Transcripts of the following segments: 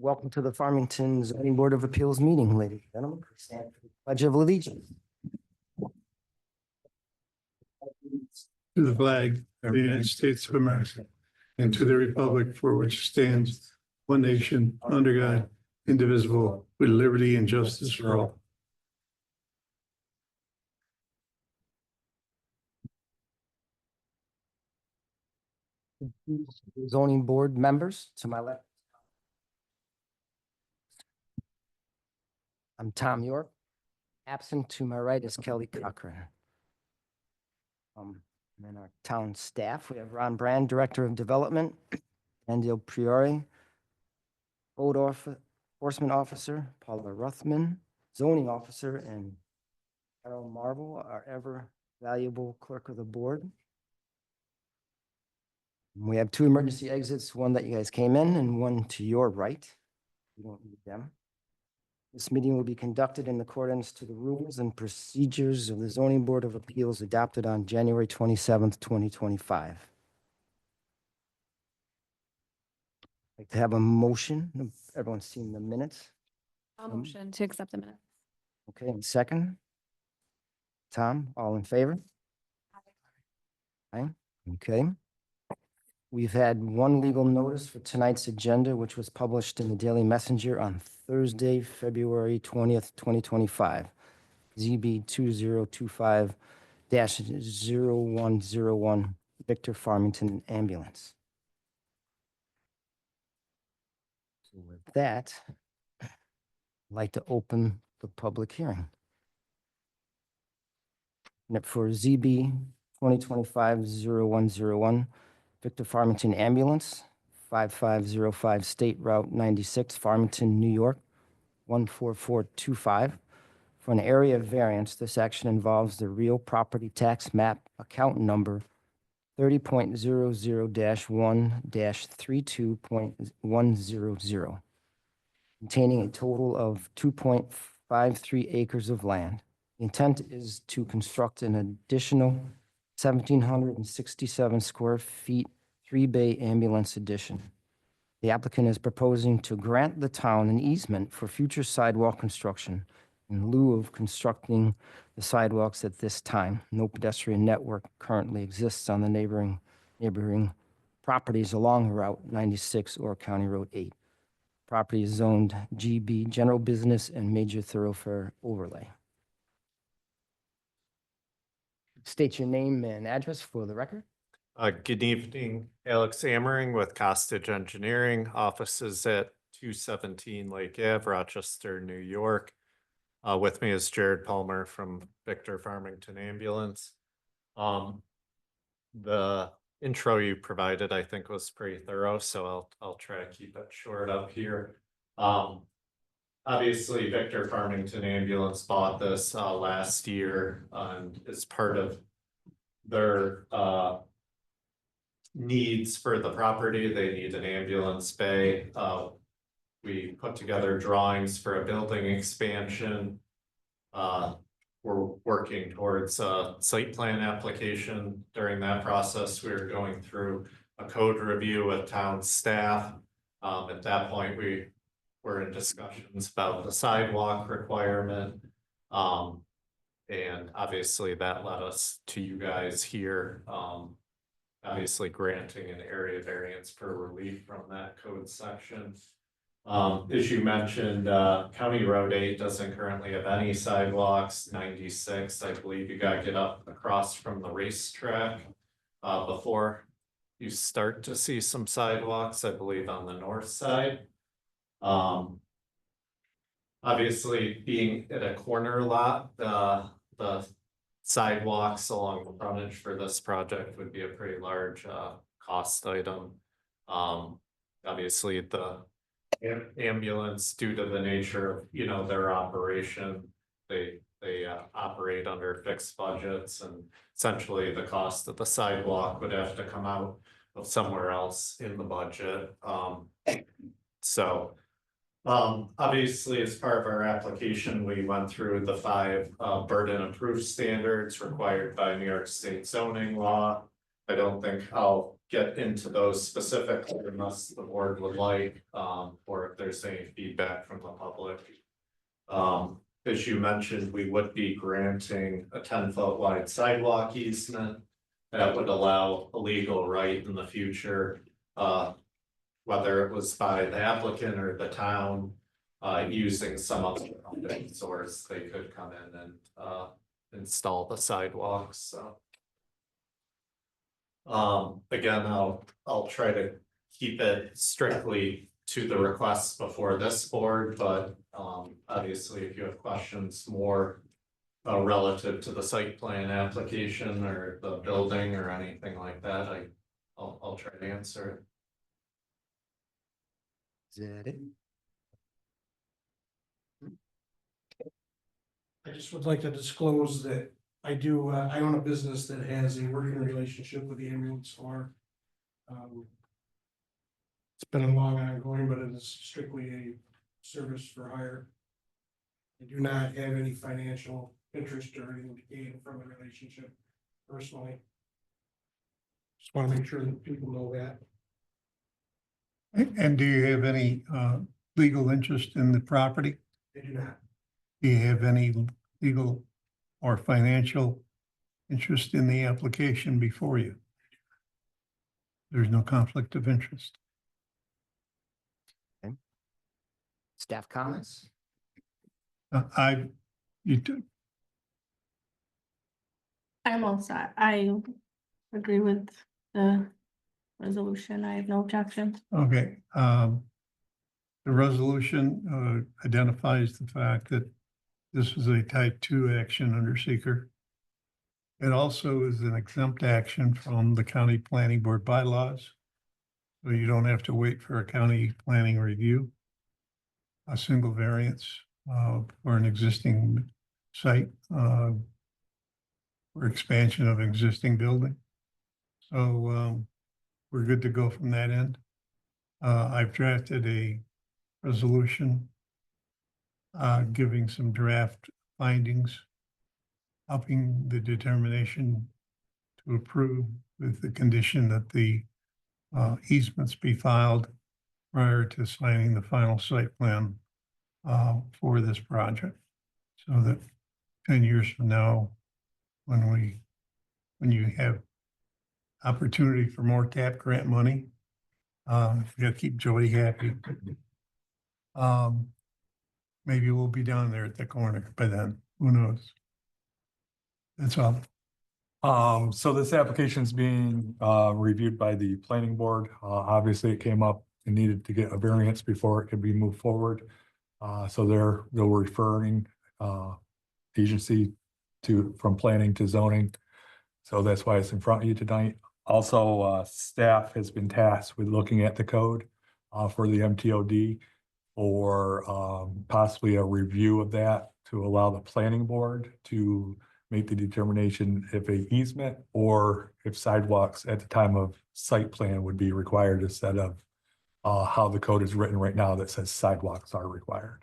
Welcome to the Farmington ZBA Board of Appeals meeting, ladies and gentlemen. Please stand for the Pledge of Allegiance. To the flag of the United States of America and to the republic for which stands one nation under God, indivisible, with liberty and justice for all. Zoning board members to my left. I'm Tom York. Absent to my right is Kelly Cochran. And then our town staff, we have Ron Brand, Director of Development, Andy Priori, Code Enforcement Officer, Paula Ruthman, Zoning Officer, and Carol Marvel, our ever valuable clerk of the board. We have two emergency exits, one that you guys came in and one to your right. You don't need them. This meeting will be conducted in accordance to the rules and procedures of the Zoning Board of Appeals adopted on January 27th, 2025. I'd like to have a motion. Everyone's seen the minutes. I'll motion to accept the minutes. Okay, and second? Tom, all in favor? Aye. Okay. We've had one legal notice for tonight's agenda, which was published in the Daily Messenger on Thursday, February 20th, 2025. ZB 2025-0101 Victor Farmington Ambulance. So with that, I'd like to open the public hearing. And for ZB 2025-0101 Victor Farmington Ambulance, 5505 State Route 96, Farmington, New York, 14425. For an area variance, this action involves the real property tax map account number 30.001-32.100, containing a total of 2.53 acres of land. The intent is to construct an additional 1,767 square feet, 3-bay ambulance addition. The applicant is proposing to grant the town an easement for future sidewalk construction in lieu of constructing the sidewalks at this time. No pedestrian network currently exists on the neighboring properties along Route 96 or County Road 8. Property is zoned GB, General Business and Major Thoroughfare Overlay. State your name and address for the record. Good evening, Alex Amering with Costage Engineering, offices at 217 Lake Ave, Rochester, New York. With me is Jared Palmer from Victor Farmington Ambulance. The intro you provided, I think, was pretty thorough, so I'll try to keep it short up here. Obviously, Victor Farmington Ambulance bought this last year, and as part of their needs for the property, they need an ambulance bay. We put together drawings for a building expansion. We're working towards a site plan application. During that process, we were going through a code review with town staff. At that point, we were in discussions about the sidewalk requirement. And obviously that led us to you guys here, obviously granting an area variance for relief from that code section. As you mentioned, County Road 8 doesn't currently have any sidewalks. 96, I believe you gotta get up across from the racetrack before you start to see some sidewalks, I believe on the north side. Obviously being at a corner lot, the sidewalks along the frontage for this project would be a pretty large cost item. Obviously the ambulance, due to the nature of their operation, they operate under fixed budgets, and essentially the cost of the sidewalk would have to come out of somewhere else in the budget. Obviously, as part of our application, we went through the 5 burden of proof standards required by New York State zoning law. I don't think I'll get into those specifically unless the board would like, or if there's there's any feedback from the public. As you mentioned, we would be granting a 10-foot wide sidewalk easement that would allow a legal right in the future, whether it was by the applicant or the town, using some other funding source, they could come in and install the sidewalks. So, again, I'll try to keep it strictly to the requests before this board, but obviously, if you have questions more relative to the site plan application or the building or anything like that, I'll try to answer it. Is that it? I just would like to disclose that I do, I own a business that has a working relationship with the ambulance corps. It's been a long ongoing, but it is strictly a service for hire. I do not have any financial interest or anything to gain from the relationship personally. Just want to make sure that people know that. And do you have any legal interest in the property? I do not. Do you have any legal or financial interest in the application before you? There's no conflict of interest. Staff comments? You do, I'm all set. I agree with the resolution. I have no objections. okay. The resolution identifies the fact that this is a type 2 action under seeker. It also is an exempt action from the county planning board bylaws. So you don't have to wait for a county planning review. A single variance for an existing site for expansion of existing building. So we're good to go from that end. I've drafted a resolution giving some draft findings, helping the determination to approve with the condition that the easements be filed prior to signing the final site plan for this project. So that 10 years from now, when you have opportunity for more TAP grant money, we gotta keep Jody happy. Maybe we'll be down there at the corner by then, who knows? That's all. So this application is being reviewed by the planning board. Obviously, it came up and needed to get a variance before it could be moved forward. So they're referring agency from planning to zoning. So that's why it's in front of you tonight. Also, staff has been tasked with looking at the code for the MTOD or possibly a review of that to allow the planning board to make the determination if a easement or if sidewalks at the time of site plan would be required instead of how the code is written right now that says sidewalks are required.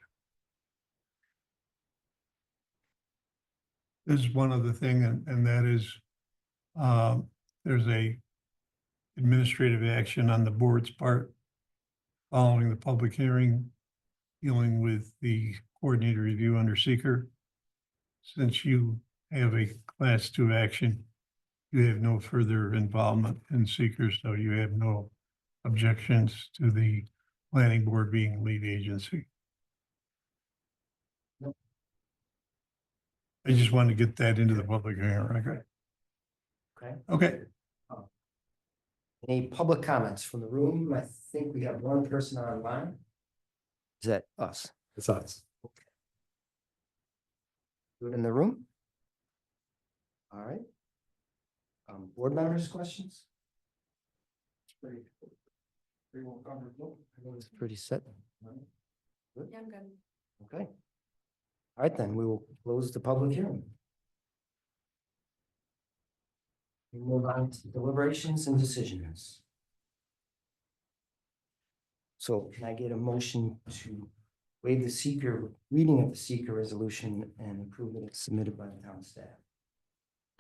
There's one other thing, and that is there's a administrative action on the board's part following the public hearing dealing with the coordinated review under seeker. Since you have a class 2 action, you have no further involvement in seeker, so you have no objections to the planning board being lead agency. I just wanted to get that into the public hearing record. Okay. Okay. Any public comments from the room? I think we have one person online. Is that us? It's us. Do it in the room? All right. Board members, questions? Pretty well covered. It's pretty set. Good. Yeah, I'm good. Okay. All right, then we will close the public hearing. We move on to deliberations and decisions. So can I get a motion to waive the seeker, reading of the seeker resolution and approve it as submitted by the town staff?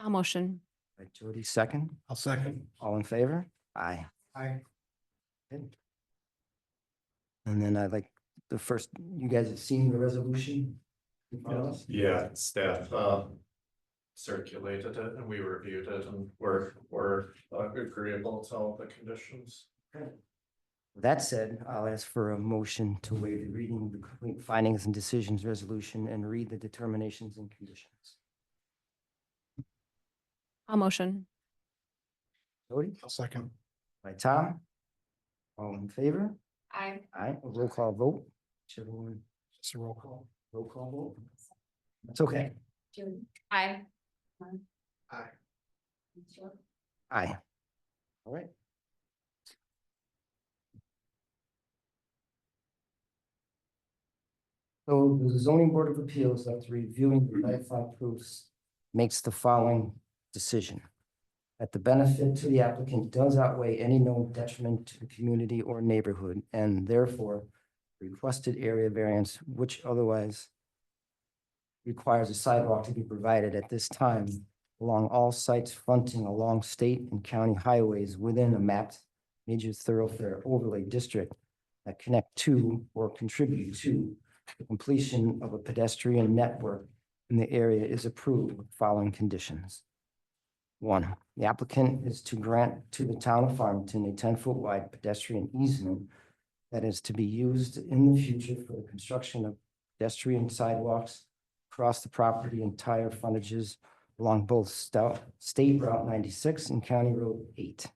I'll motion. By Jody, second. I'll second. All in favor? Aye. Aye. Good. And then I'd like the first, you guys have seen the resolution? in front of us? Yeah, staff circulated it and we reviewed it and we're agreeable to all the conditions. With that said, I'll ask for a motion to waive the reading of the complete findings and decisions resolution and read the determinations and conditions. I'll motion. Jody, I'll second. by Tom. All in favor? Aye. Aye, a roll call vote. Whichever one, It's a roll call. roll call vote. That's okay. Aye. Aye. Aye. All right. So the zoning board of appeals, after reviewing the verified proofs, makes the following decision. That the benefit to the applicant does outweigh any known detriment to the community or neighborhood, and therefore requested area variance, which otherwise requires a sidewalk to be provided at this time along all sites fronting along state and county highways within a mapped major thoroughfare overlay district that connect to or contribute to the completion of a pedestrian network in the area is approved with following conditions. 1, the applicant is to grant to the town of Farmington a 10-foot wide pedestrian easement that is to be used in the future for the construction of pedestrian sidewalks across the property entire frontages along both State Route 96 and County Road 8.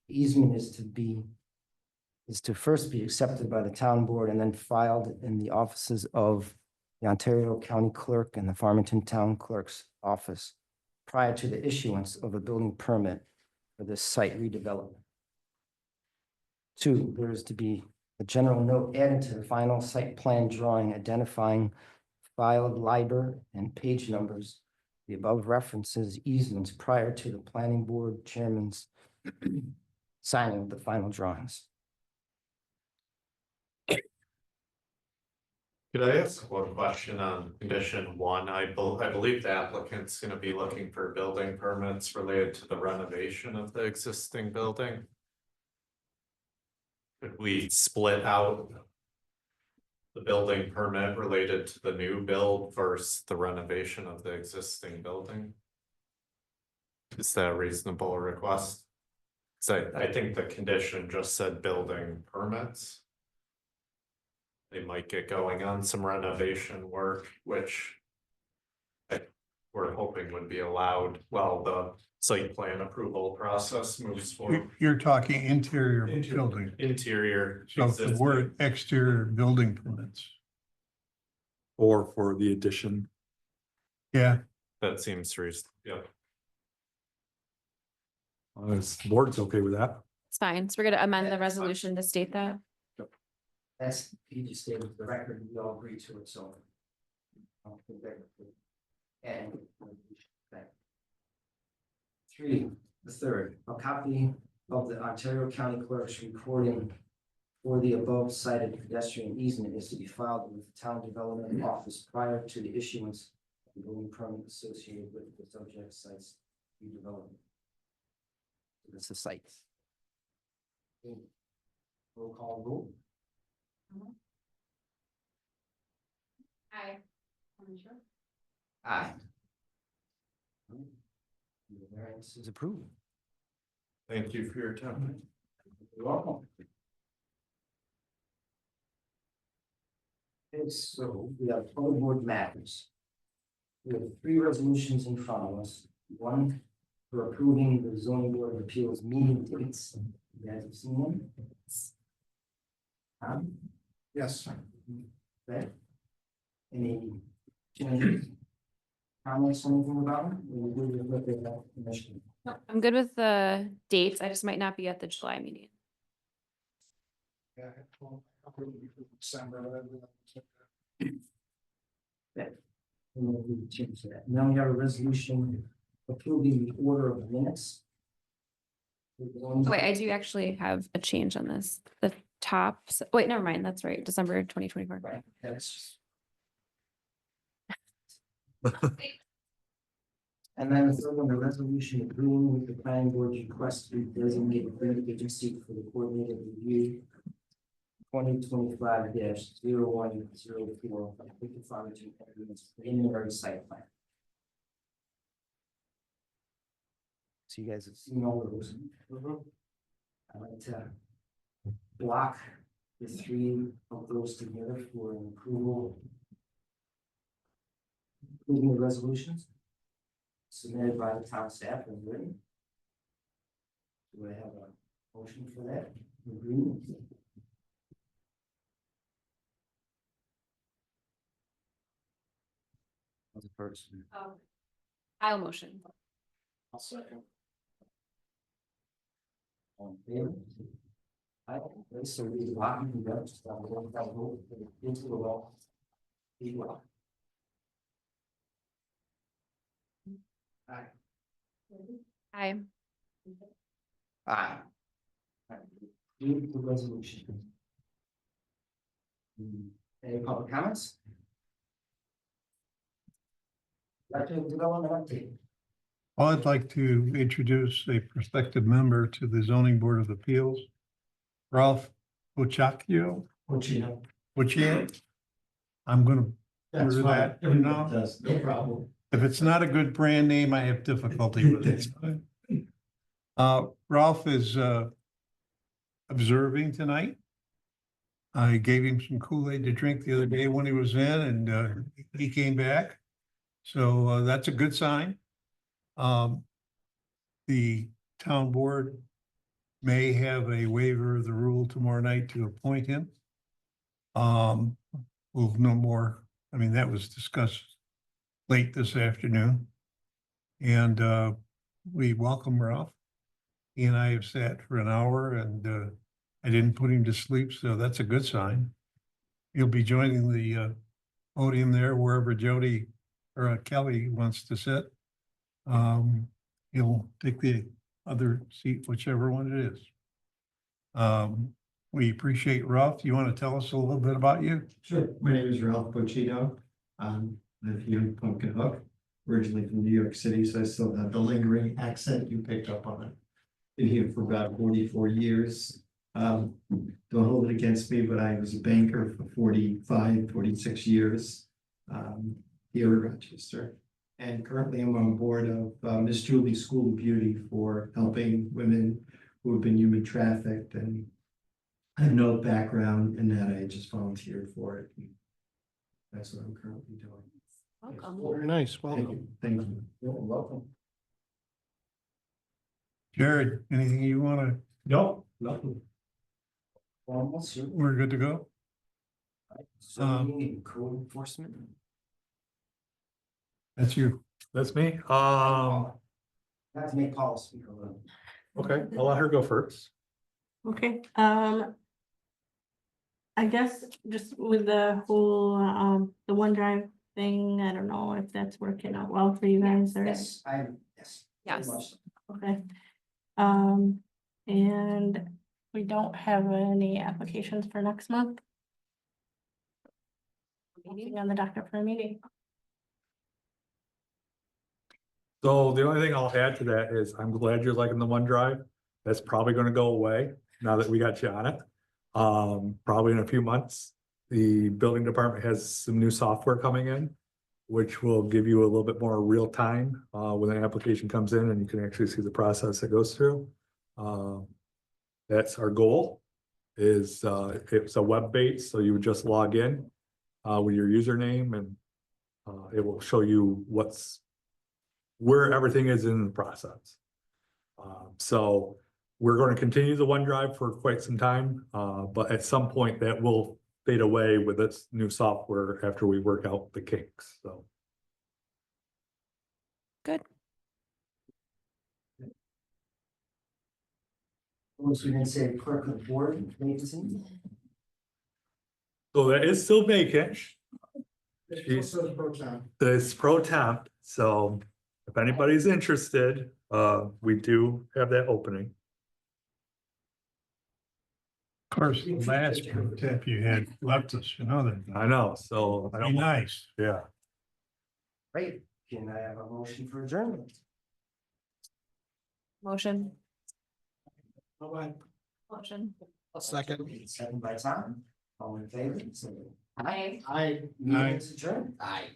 The easement is to first be accepted by the town board and then filed in the offices of the Ontario County Clerk and the Farmington Town Clerk's office prior to the issuance of a building permit for this site redevelopment. 2, there is to be a general note added to the final site plan drawing identifying filed LIBOR and page numbers, the above references easements prior to the planning board chairman's signing of the final drawings. Could I ask one question on condition 1? I believe the applicant's gonna be looking for building permits related to the renovation of the existing building. Could we split out the building permit related to the new build versus the renovation of the existing building? Is that a reasonable request? So I think the condition just said building permits. They might get going on some renovation work, which we're hoping would be allowed while the site plan approval process moves forward. You're talking interior building, Interior. so the existing. word exterior building permits. Or for the addition. Yeah, That seems reasonable, yeah. Is the board's okay with that? It's fine. So we're gonna amend the resolution to state that. That's, he just stated the record, we all agree to it, so. And. 3, the third, a copy of the Ontario County Clerk's recording for the above cited pedestrian easement is to be filed with the Town Development Office prior to the issuance of the building permit associated with the subject site's redevelopment. That's the site. Roll call vote. Aye. Aye. The variance is approved. Thank you for your time. You're welcome. Okay, so we have public board matters. We have 3 resolutions in front of us. 1 for approving the zoning board of appeals meeting dates. You guys have seen them? Yes. Okay. Any changes? Comments, anything about them? Or we will look at that commission? No, I'm good with the dates. I just might not be at the July meeting. Yeah. Well, I'll probably be for December, whatever. And then we change that. Now we have a resolution approving the order of minutes. Oh, wait, I do actually have a change on this. The top, wait, never mind. That's right. December 2024. Right, that's. And then the third one, the resolution agreeing with the planning board's request to designate a grant agency for the coordinated review 2025-0104, with the Farmington preliminary site plan. So you guys have seen all of those. I'd like to block the three of those together for an approval. Approving the resolutions submitted by the town staff and written. Do I have a motion for that? Agreement? As a person. I'll motion. I'll second. All in favor? Aye. So we block the rest, vote into the law. Be well. Aye. Aye. Aye. Read the resolution. Any public comments? Director of Development update. Well, I'd like to introduce a prospective member to the zoning board of appeals. Ralph Ochakio. Ochia. I'm gonna. That's order fine. that, Everyone does, no problem. If it's not a good brand name, I have difficulty with it. Ralph is observing tonight. I gave him some Kool-Aid to drink the other day when he was in, and he came back. So that's a good sign. The town board may have a waiver of the rule tomorrow night to appoint him. We'll know more. I mean, that was discussed late this afternoon. And we welcome Ralph. He and I have sat for an hour, and I didn't put him to sleep, so that's a good sign. He'll be joining the podium there wherever Jody or Kelly wants to sit. He'll take the other seat, whichever one it is. We appreciate Ralph. You want to tell us a little bit about you? Sure. My name is Ralph Bocino. I live here in Pumpkin Hook, originally from New York City, so I still have the lingering accent. You picked up on it. Been here for about 44 years. Don't hold it against me, but I was a banker for 46 years here in Rochester. And currently I'm on board of Miss Julie's School of Beauty for helping women who have been human trafficked, and I have no background in that. I just volunteered for it. That's what I'm currently doing. Welcome. Very nice. Thank Welcome. you. Thank you. You're welcome. Jared, anything you want to? No, nothing. Almost. We're good to go. Zoning and code enforcement. That's you. That's me. Not to make Paul speak a little. Okay, I'll let her go first. Okay, I guess just with the whole, the OneDrive thing, I don't know if that's working out well for you guys or. Yes, yes. very Yes. much so. Okay. And we don't have any applications for next month. Meeting on the docket for a meeting. So the only thing I'll add to that is I'm glad you're liking the OneDrive. That's probably gonna go away now that we got you on it. Probably in a few months, the building department has some new software coming in, which will give you a little bit more real time when an application comes in and you can actually see the process that goes through. That's our goal. It's a web based, so you would just log in with your username, and it will show you where everything is in the process. So we're going to continue the OneDrive for quite some time, but at some point that will fade away with this new software after we work out the kinks. So. Good. Once we didn't say clerk of the board vacancy. So that is still vacant. It's pro town. It's pro temp, so if anybody's interested, we do have that opening. Of course, the last tip you had left us, you know that. I know, so I Be don't, nice. yeah. Great. Can I have a motion for adjournment? Motion. Bye-bye. Motion. Second. Second by Tom, all in favor, say aye. Aye. Meeting is adjourned. Aye.